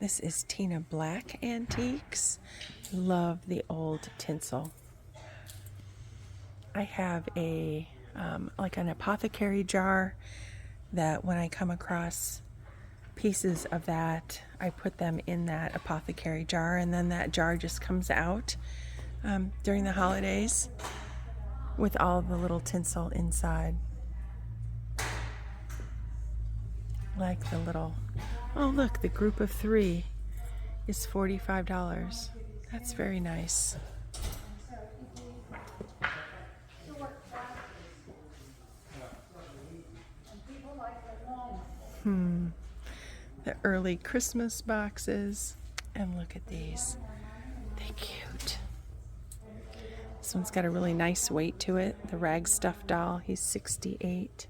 This is Tina Black Antiques. Love the old tinsel. I have a like an apothecary jar that when I come across pieces of that, I put them in that apothecary jar, and then that jar just comes out during the holidays with all the little tinsel inside. Like the little, oh look, the group of 3 is $45. That's very nice. The early Christmas boxes. And look at these. They're cute. This one's got a really nice weight to it. The rag stuffed doll, he's 68.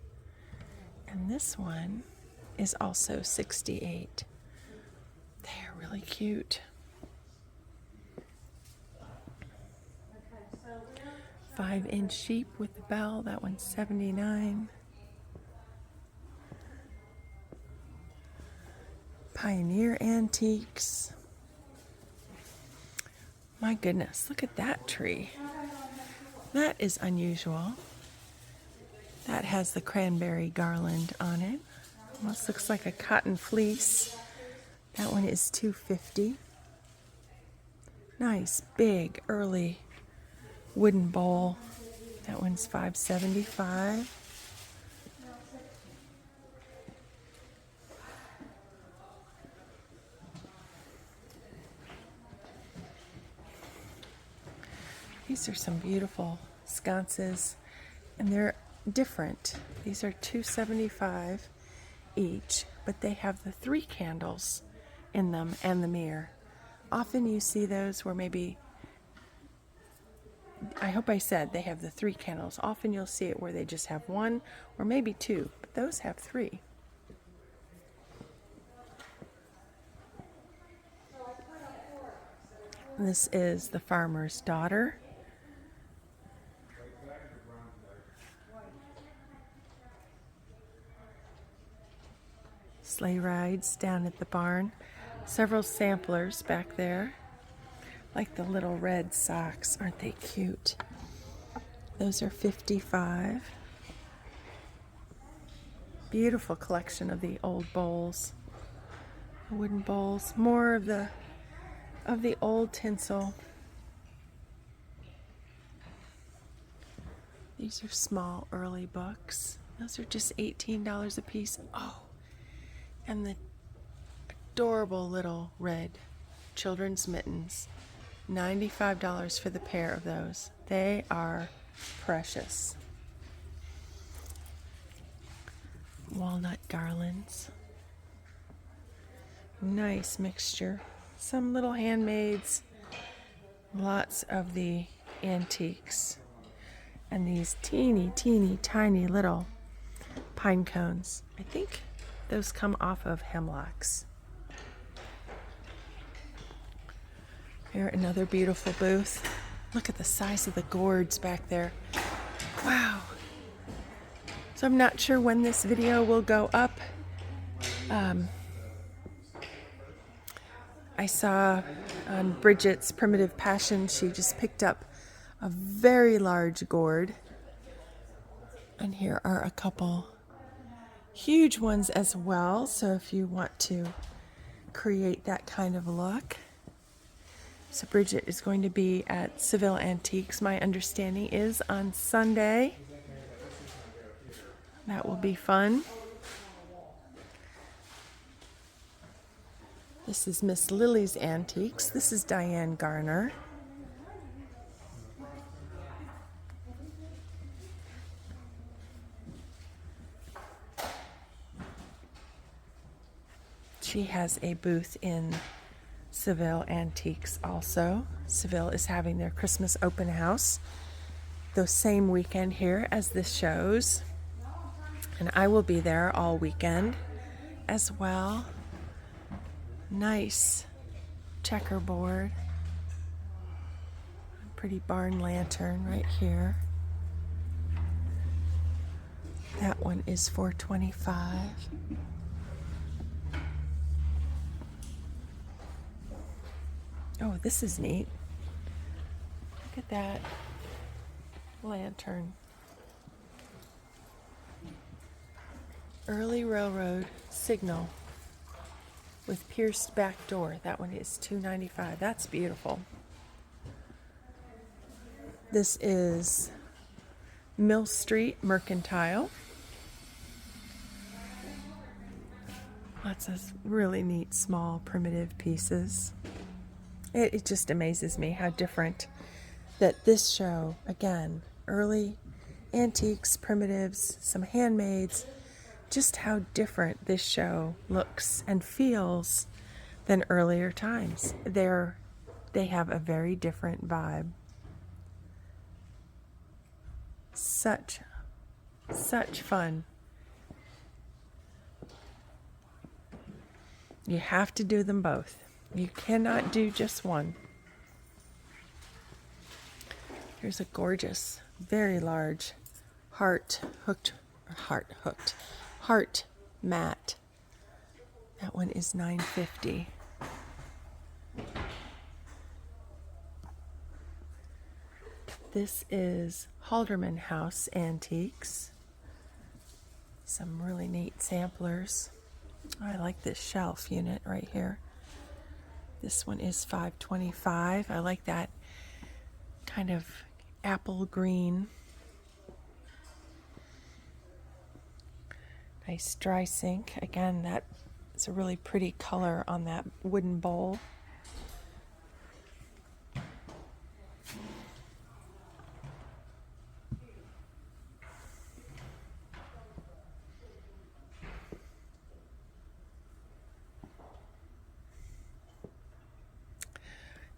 And this one is also 68. They're really cute. 5-inch sheep with the bell, that one's 79. Pioneer Antiques. My goodness, look at that tree. That is unusual. That has the cranberry garland on it. Almost looks like a cotton fleece. That one is $250. Nice, big, early wooden bowl. That one's $575. These are some beautiful sconces, and they're different. These are $275 each, but they have the 3 candles in them and the mirror. Often you see those where maybe, I hope I said they have the 3 candles. Often you'll see it where they just have 1 or maybe 2, but those have 3. This is the farmer's daughter. Sleigh rides down at the barn. Several samplers back there. Like the little red socks. Aren't they cute? Those are $55. Beautiful collection of the old bowls. Wooden bowls. More of the old tinsel. These are small early books. Those are just $18 a piece. Oh, and the adorable little red children's mittens. $95 for the pair of those. They are precious. Walnut garlands. Nice mixture. Some little handmaids. Lots of the antiques. And these teeny tiny little pine cones. I think those come off of hemlocks. Here, another beautiful booth. Look at the size of the gourds back there. Wow. So I'm not sure when this video will go up. I saw on Bridget's Primitive Passion, she just picked up a very large gourd. And here are a couple huge ones as well. So if you want to create that kind of look. So Bridget is going to be at Seville Antiques, my understanding is, on Sunday. That will be fun. This is Miss Lily's Antiques. This is Diane Garner. She has a booth in Seville Antiques also. Seville is having their Christmas open house the same weekend here as this shows. And I will be there all weekend as well. Nice checkerboard. Pretty barn lantern right here. That one is $425. Oh, this is neat. Look at that lantern. Early railroad signal with pierced back door. That one is $2.95. That's beautiful. This is Mill Street Mercantile. Lots of really neat, small, primitive pieces. It just amazes me how different that this show, again, early antiques, primitives, some handmaids, just how different this show looks and feels than earlier times. They have a very different vibe. Such fun. You have to do them both. You cannot do just one. Here's a gorgeous, very large heart mat. That one is $9.50. This is Halderman House Antiques. Some really neat samplers. I like this shelf unit right here. This one is $5.25. I like that kind of apple green. Nice dry sink. Again, that is a really pretty color on that wooden bowl.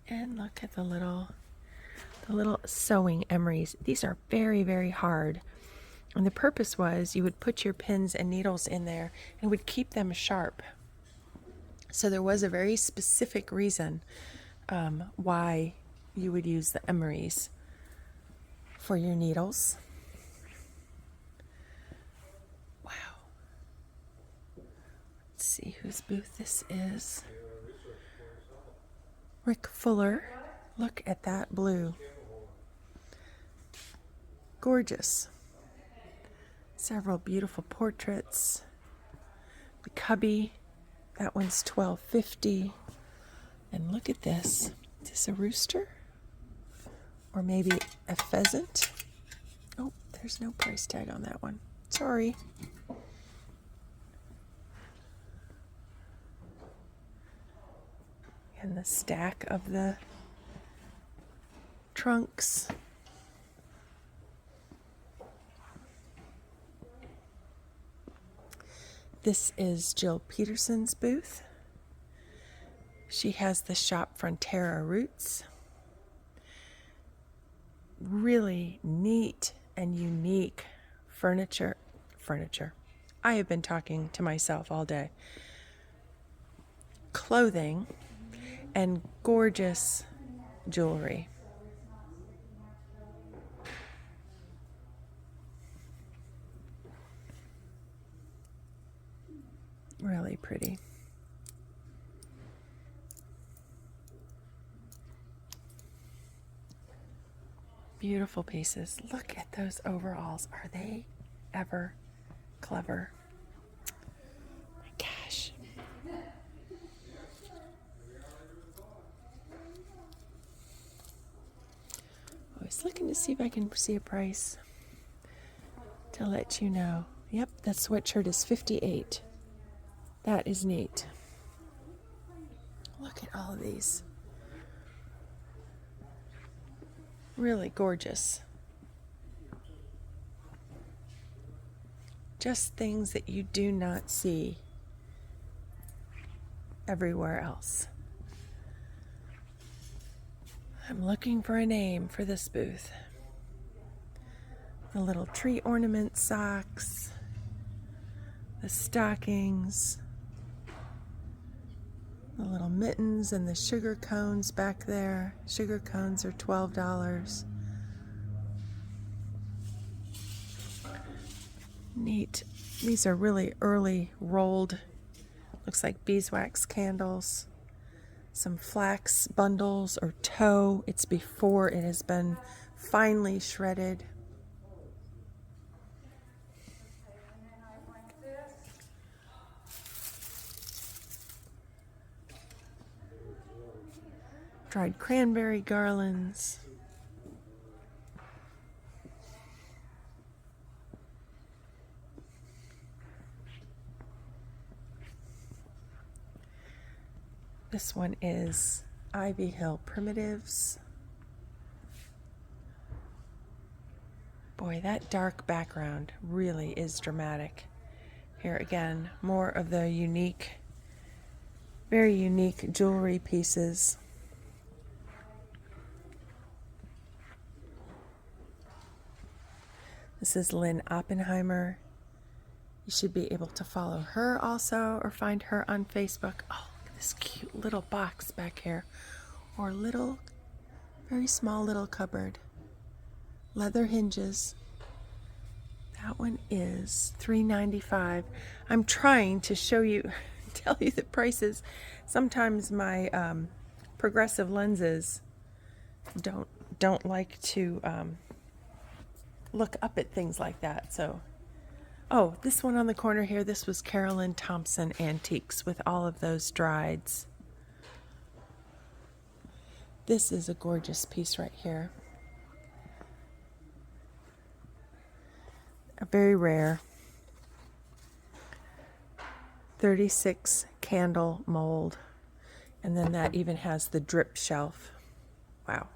And look at the little sewing emeries. These are very, very hard. And the purpose was you would put your pins and needles in there and would keep them sharp. So there was a very specific reason why you would use the emeries for your needles. Wow. Let's see whose booth this is. Rick Fuller. Look at that blue. Gorgeous. Several beautiful portraits. The cubby, that one's $12.50. And look at this. Is this a rooster? Or maybe a pheasant? Oh, there's no price tag on that one. Sorry. And the stack of the trunks. This is Jill Peterson's booth. She has the shop Frontara Roots. Really neat and unique furniture. I have been talking to myself all day. Clothing and gorgeous jewelry. Really pretty. Beautiful pieces. Look at those overalls. Are they ever clever? My gosh. I was looking to see if I can see a price to let you know. Yep, that sweatshirt is $58. That is neat. Look at all of these. Really gorgeous. Just things that you do not see everywhere else. I'm looking for a name for this booth. The little tree ornament socks, the stockings, the little mittens and the sugar cones back there. Sugar cones are $12. Neat. These are really early rolled, looks like beeswax candles. some flax bundles or tow. It's before it has been finely shredded. Dried cranberry garlands. This one is Ivy Hill Primitives. Boy, that dark background really is dramatic. Here again, more of the unique, very unique jewelry pieces. This is Lynn Oppenheimer. You should be able to follow her also or find her on Facebook. Oh, look at this cute little box back here. Or little, very small little cupboard. Leather hinges. That one is $3.95. I'm trying to show you, tell you the prices. Sometimes my progressive lenses don't like to look up at things like that. So, oh, this one on the corner here, this was Carolyn Thompson Antiques with all of those drieds. This is a gorgeous piece right here. A very rare 36 candle mold. And then that even has the drip shelf. Wow.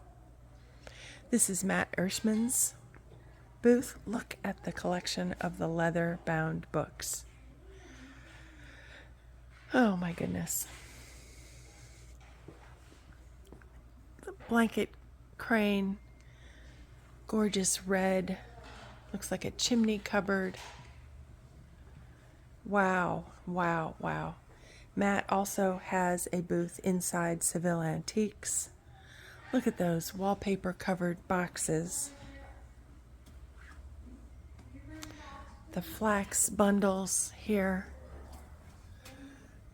This is Matt Ershman's booth. Look at the collection of the leather-bound books. Oh my goodness. The blanket crane, gorgeous red, looks like a chimney cupboard. Wow, wow, wow. Matt also has a booth inside Seville Antiques. Look at those wallpaper covered boxes. The flax bundles here.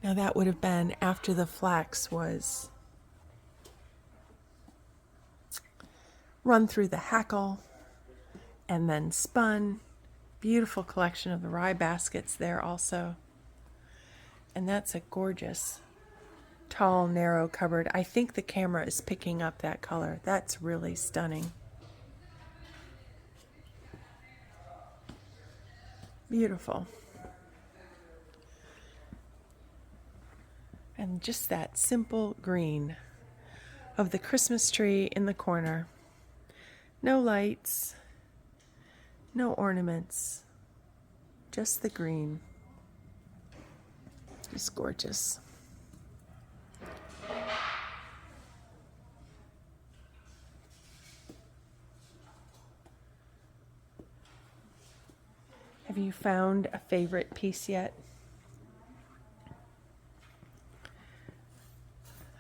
Now that would have been after the flax was run through the hackle and then spun. Beautiful collection of the rye baskets there also. And that's a gorgeous, tall, narrow cupboard. I think the camera is picking up that color. That's really stunning. Beautiful. And just that simple green of the Christmas tree in the corner. No lights, no ornaments, just the green. It's gorgeous. Have you found a favorite piece yet?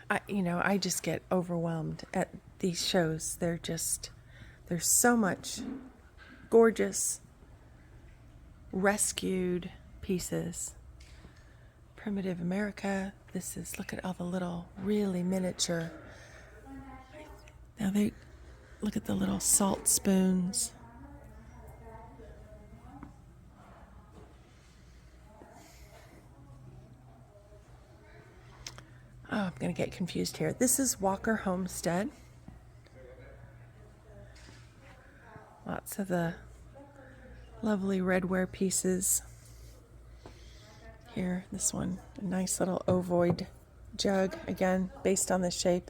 I just get overwhelmed at these shows. There's so much gorgeous, rescued pieces. Primitive America. This is, look at all the little, really miniature. Now look at the little salt spoons. Oh, I'm going to get confused here. This is Walker Homestead. Lots of the lovely redware pieces. Here, this one, a nice little ovoid jug, again, based on the shape.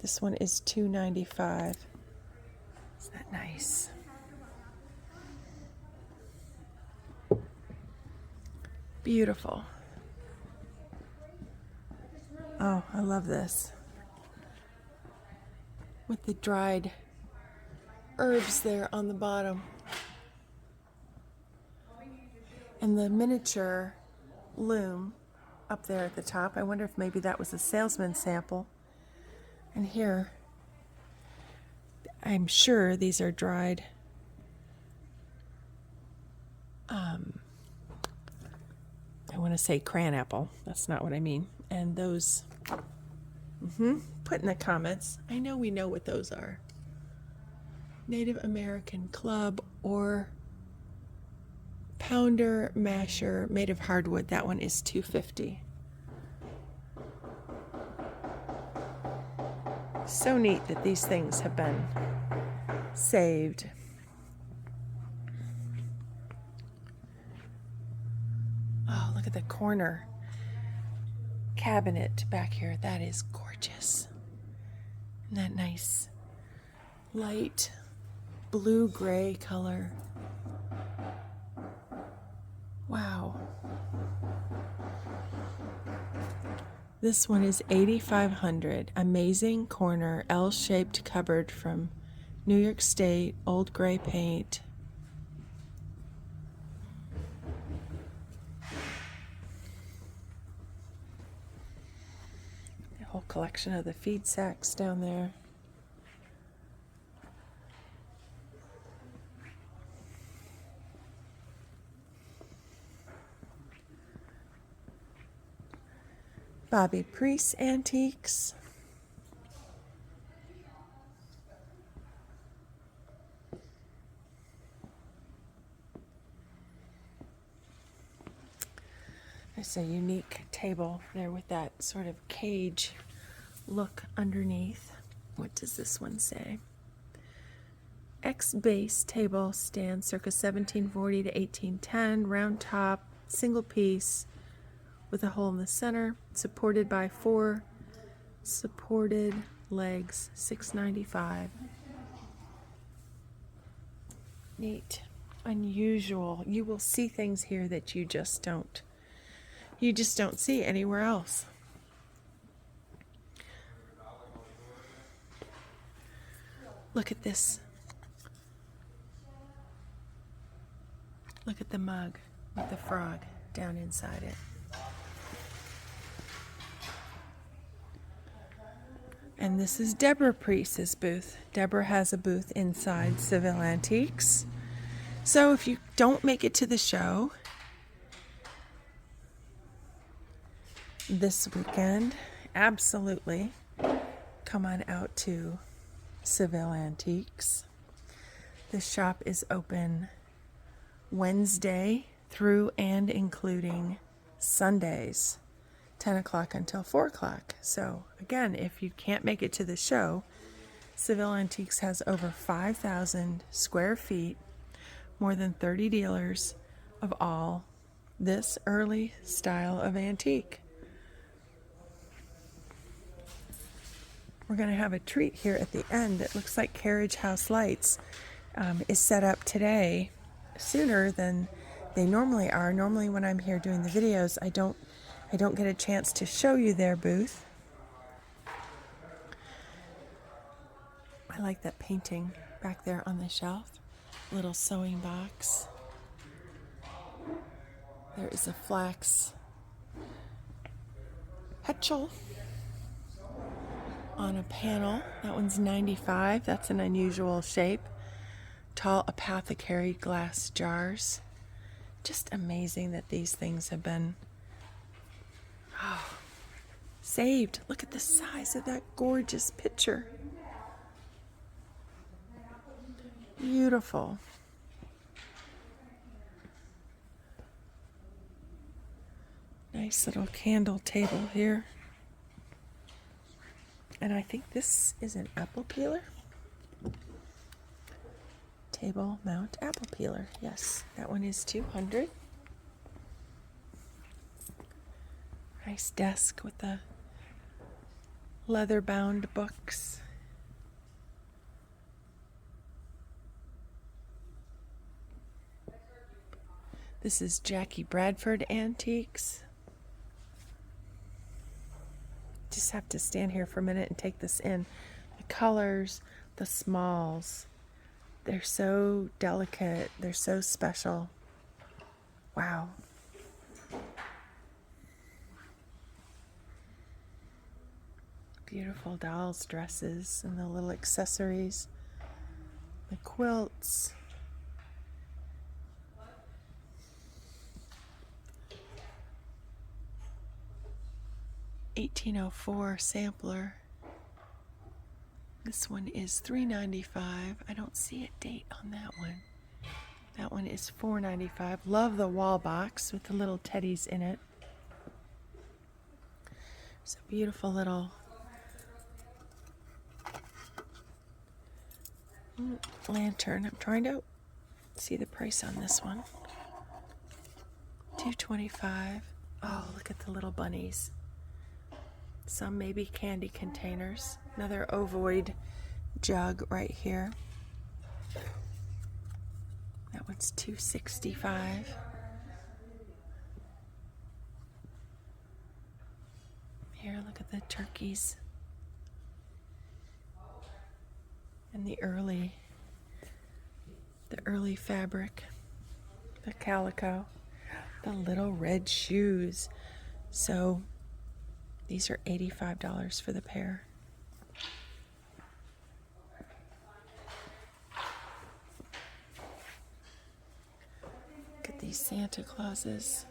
This one is $2.95. Isn't that nice? Beautiful. Oh, I love this. With the dried herbs there on the bottom. And the miniature loom up there at the top. I wonder if maybe that was a salesman sample. And here, I'm sure these are dried I want to say cranapple. That's not what I mean. And those Put in the comments. I know we know what those are. Native American Club or Pounder Masher made of hardwood. That one is $2.50. So neat that these things have been saved. Oh, look at the corner cabinet back here. That is gorgeous. Isn't that nice? Light blue-gray color. Wow. This one is $8,500. Amazing corner, L-shaped cupboard from New York State, old gray paint. The whole collection of the feed sacks down there. Deborah Priest Antiques. There's a unique table there with that sort of cage look underneath. What does this one say? X-base table stand circa 1740 to 1810, round top, single piece with a hole in the center, supported by 4 supported legs, $6.95. Neat, unusual. You will see things here that you just don't see anywhere else. Look at this. Look at the mug with the frog down inside it. And this is Deborah Priest's booth. Deborah has a booth inside Seville Antiques. So if you don't make it to the show this weekend, absolutely come on out to Seville Antiques. The shop is open Wednesday through and including Sundays, 10 o'clock until 4 o'clock. So again, if you can't make it to the show, Seville Antiques has over 5,000 square feet, more than 30 dealers of all this early style of antique. We're going to have a treat here at the end. It looks like Carriage House Lights is set up today sooner than they normally are. Normally when I'm here doing the videos, I don't get a chance to show you their booth. I like that painting back there on the shelf. Little sewing box. There is a flax hetchel on a panel. That one's $95. That's an unusual shape. Tall apothecary glass jars. Just amazing that these things have been saved. Look at the size of that gorgeous picture. Beautiful. Nice little candle table here. And I think this is an apple peeler. Table mount apple peeler. Yes, that one is $200. Nice desk with the leather-bound books. This is Jackie Bradford Antiques. Just have to stand here for a minute and take this in. The colors, the smalls, they're so delicate. They're so special. Wow. Beautiful dolls' dresses and the little accessories. The quilts. '1804 sampler. This one is $3.95. I don't see a date on that one. That one is $4.95. Love the wall box with the little teddies in it. It's a beautiful little lantern. I'm trying to see the price on this one. $2.25. Oh, look at the little bunnies. Some maybe candy containers. Another ovoid jug right here. That one's $2.65. Here, look at the turkeys. And the early fabric. The calico. The little red shoes. So these are $85 for the pair. Look at these Santa Clauses.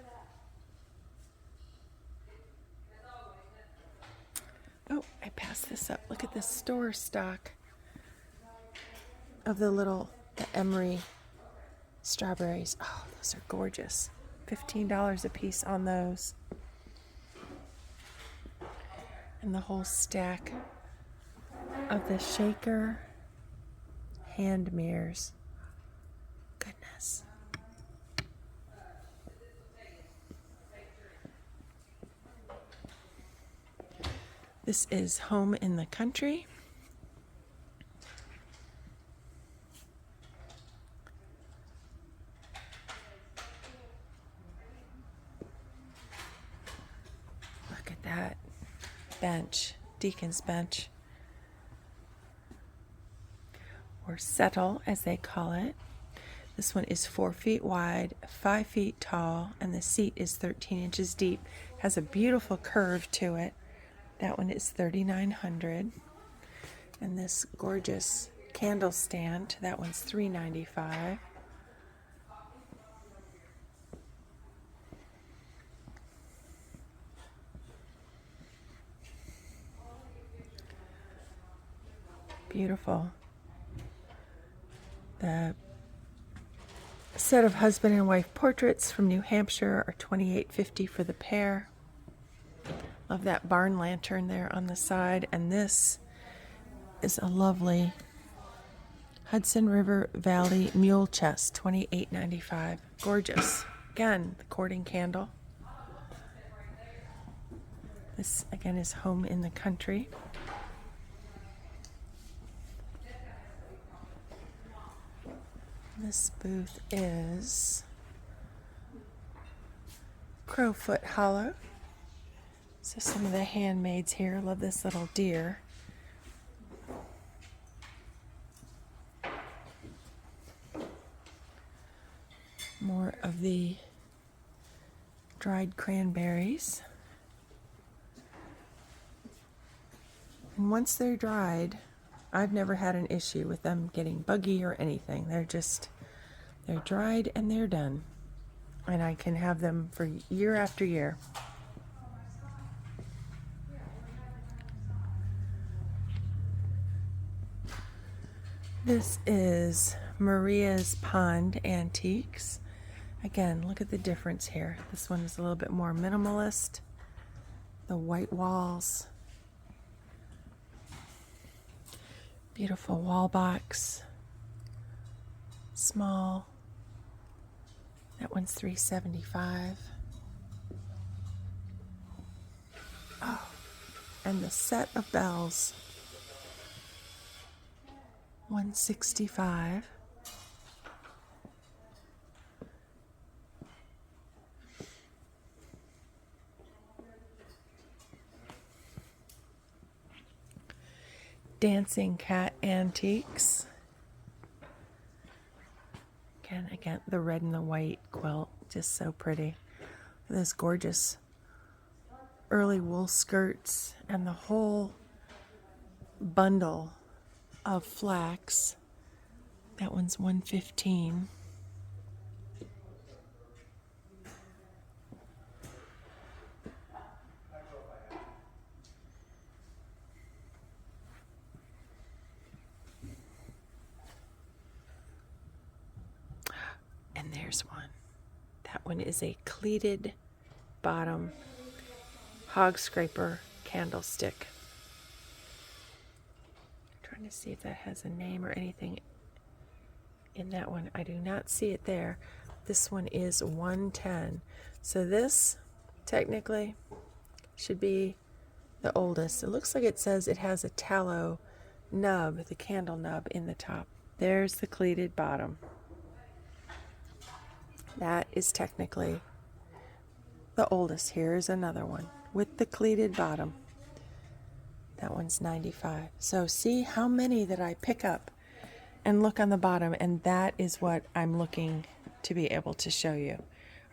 Oh, I passed this up. Look at the store stock of the emery strawberries. Oh, those are gorgeous. $15 a piece on those. And the whole stack of the shaker hand mirrors. Goodness. This is Home in the Country. Look at that bench, deacon's bench, or settle as they call it. This one is 4 feet wide, 5 feet tall, and the seat is 13 inches deep. Has a beautiful curve to it. That one is $3,900. And this gorgeous candle stand, that one's $3.95. Beautiful. The set of husband and wife portraits from New Hampshire are $28.50 for the pair. Love that barn lantern there on the side. And this is a lovely Hudson River Valley mule chest, $28.95. Gorgeous. Again, the courting candle. This again is Home in the Country. This booth is Crowfoot Hollow. So some of the handmaids here. Love this little deer. More of the dried cranberries. And once they're dried, I've never had an issue with them getting buggy or anything. They're dried and they're done. And I can have them for year after year. This is Maria's Pond Antiques. Again, look at the difference here. This one is a little bit more minimalist. The white walls. Beautiful wall box. Small. That one's $3.75. Oh, and the set of bells. $165. Dancing Cat Antiques. Again, the red and the white quilt, just so pretty. This gorgeous early wool skirts and the whole bundle of flax. That one's $115. Here's one. That one is a cleated bottom hog scraper candlestick. I'm trying to see if that has a name or anything in that one. I do not see it there. This one is 110. So this technically should be the oldest. It looks like it says it has a tallow nub, the candle nub in the top. There's the cleated bottom. That is technically the oldest. Here's another one with the cleated bottom. That one's 95. So see how many that I pick up and look on the bottom, and that is what I'm looking to be able to show you,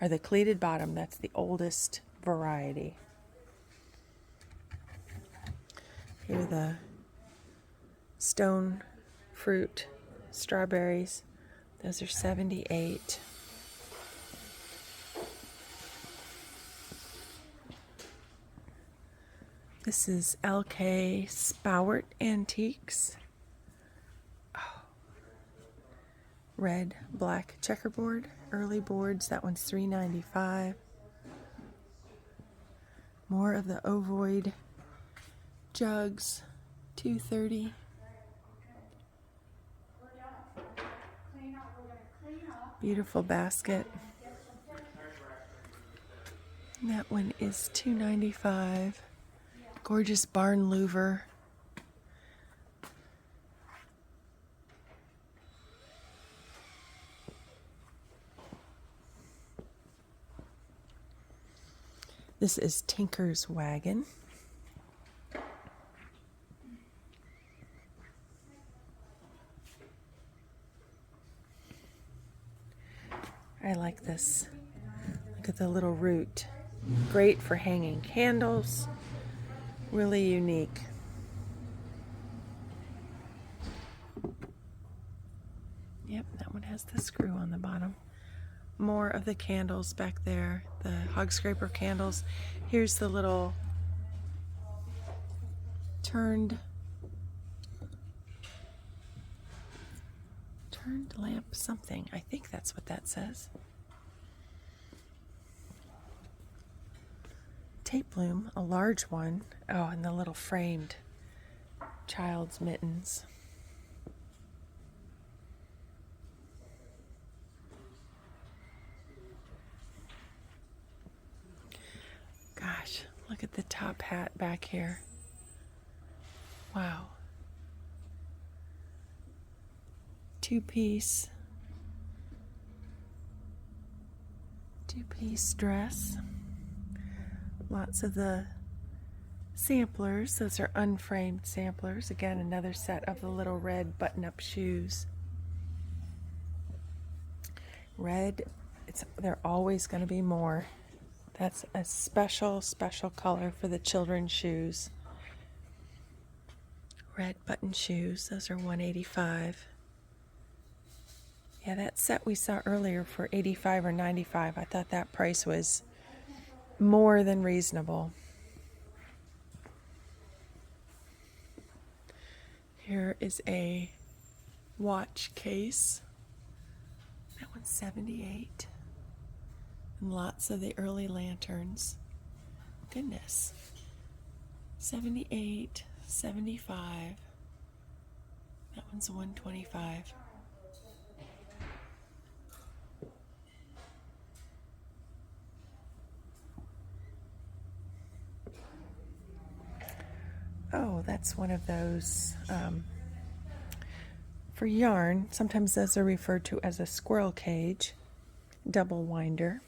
are the cleated bottom. That's the oldest variety. Here are the stone fruit strawberries. Those are 78. This is LK Spart Antiques. Oh. Red, black checkerboard, early boards. That one's $3.95. More of the ovoid jugs, $2.30. Beautiful basket. And that one is $2.95. Gorgeous barn louver. This is Tinker's Wagon. I like this. Look at the little root. Great for hanging candles. Really unique. Yep, that one has the screw on the bottom. More of the candles back there, the hog scraper candles. Here's the little turned lamp something. I think that's what that says. Tape loom, a large one. Oh, and the little framed child's mittens. Gosh, look at the top hat back here. Wow. Two-piece dress. Lots of the samplers. Those are unframed samplers. Again, another set of the little red button-up shoes. Red, they're always going to be more. That's a special color for the children's shoes. Red button shoes. Those are $185. Yeah, that set we saw earlier for $85 or $95. I thought that price was more than reasonable. Here is a watch case. That one's $78. And lots of the early lanterns. Goodness. $78, $75. That one's $125. Oh, that's one of those for yarn. Sometimes those are referred to as a squirrel cage, double winder.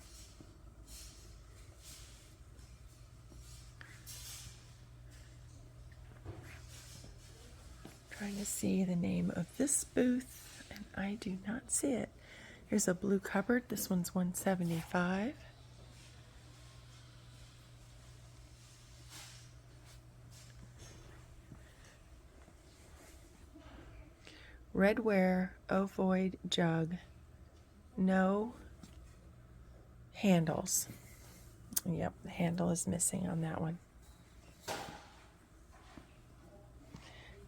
Trying to see the name of this booth, and I do not see it. Here's a blue cupboard. This one's $175. Redware ovoid jug, no handles. Yep, the handle is missing on that one.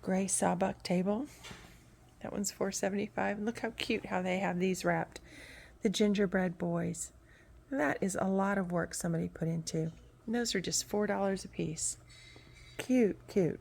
Gray sawbuck table. That one's $4.75. Look how cute how they have these wrapped. the gingerbread boys. That is a lot of work somebody put into. And those are just $4 a piece. Cute, cute.